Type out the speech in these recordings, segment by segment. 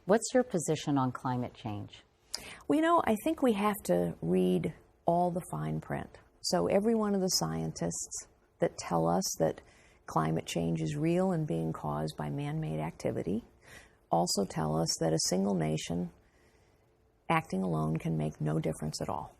What's your position on climate change? Well, you know, I think we have to read all the fine print. So every one of the scientists that tell us that climate change is real and being caused by man-made activity also tell us that a single nation acting alone can make no difference at all.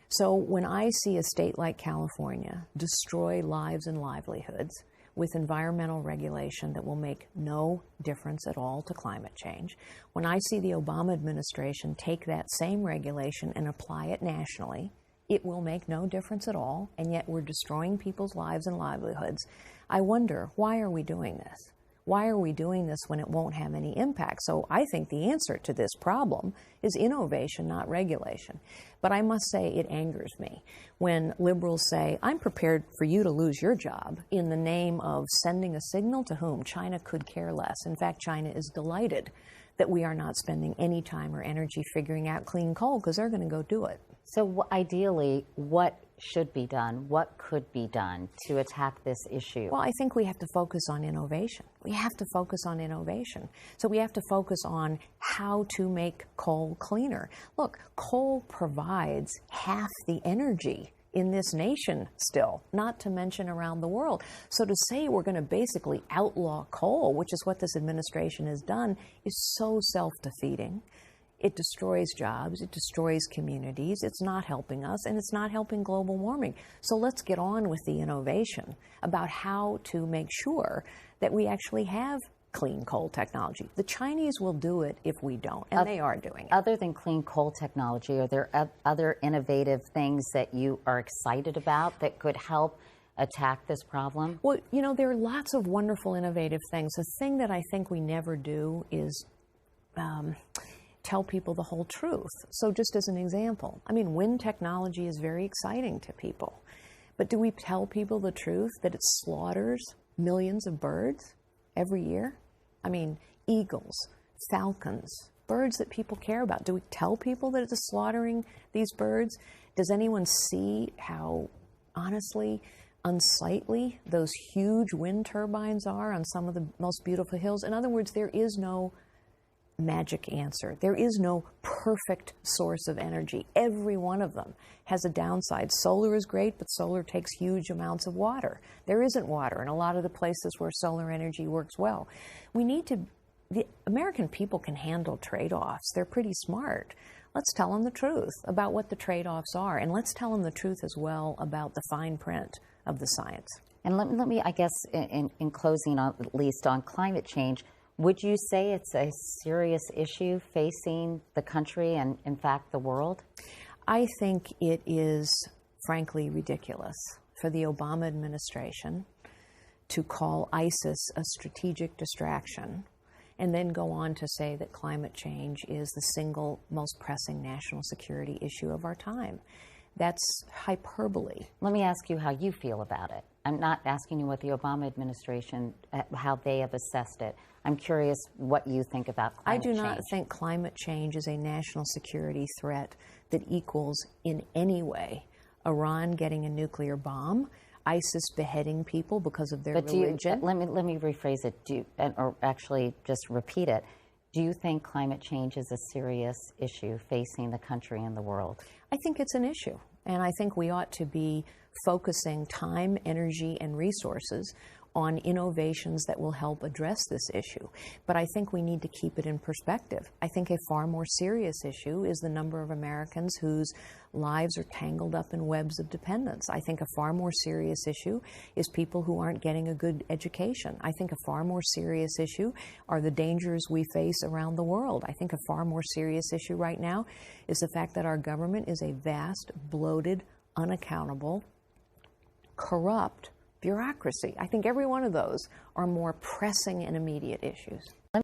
So when I see a state like California destroy lives and livelihoods with environmental regulation that will make no difference at all to climate change, when I see the Obama administration take that same regulation and apply it nationally, it will make no difference at all, and yet we're destroying people's lives and livelihoods. I wonder, why are we doing this? Why are we doing this when it won't have any impact? So I think the answer to this problem is innovation, not regulation. But I must say it angers me when liberals say, I'm prepared for you to lose your job in the name of sending a signal to whom? China could care less. In fact, China is delighted that we are not spending any time or energy figuring out clean coal because they're going to go do it. So ideally, what should be done? What could be done to attack this issue? Well, I think we have to focus on innovation. We have to focus on innovation. So we have to focus on how to make coal cleaner. Look, coal provides half the energy in this nation still, not to mention around the world. So to say we're going to basically outlaw coal, which is what this administration has done, is so self-defeating. It destroys jobs, it destroys communities, it's not helping us, and it's not helping global warming. So let's get on with the innovation about how to make sure that we actually have clean coal technology. The Chinese will do it if we don't, and they are doing it. Other than clean coal technology, are there other innovative things that you are excited about that could help attack this problem? Well, you know, there are lots of wonderful innovative things. The thing that I think we never do is tell people the whole truth. So just as an example, I mean, wind technology is very exciting to people. But do we tell people the truth that it slaughters millions of birds every year? I mean, eagles, falcons, birds that people care about. Do we tell people that it's slaughtering these birds? Does anyone see how, honestly, unsightly those huge wind turbines are on some of the most beautiful hills? In other words, there is no magic answer. There is no perfect source of energy. Every one of them has a downside. Solar is great, but solar takes huge amounts of water. There isn't water in a lot of the places where solar energy works well. We need to, the American people can handle trade-offs. They're pretty smart. Let's tell them the truth about what the trade-offs are, and let's tell them the truth as well about the fine print of the science. And let me, I guess, in closing, at least on climate change, would you say it's a serious issue facing the country and, in fact, the world? I think it is, frankly, ridiculous for the Obama administration to call ISIS a strategic distraction and then go on to say that climate change is the single most pressing national security issue of our time. That's hyperbole. Let me ask you how you feel about it. I'm not asking you what the Obama administration, how they have assessed it. I'm curious what you think about climate change. I do not think climate change is a national security threat that equals in any way Iran getting a nuclear bomb, ISIS beheading people because of their religion. Let me rephrase it, or actually just repeat it. Do you think climate change is a serious issue facing the country and the world? I think it's an issue, and I think we ought to be focusing time, energy, and resources on innovations that will help address this issue. But I think we need to keep it in perspective. I think a far more serious issue is the number of Americans whose lives are tangled up in webs of dependence. I think a far more serious issue is people who aren't getting a good education. I think a far more serious issue are the dangers we face around the world. I think a far more serious issue right now is the fact that our government is a vast, bloated, unaccountable, corrupt bureaucracy. I think every one of those are more pressing and immediate issues.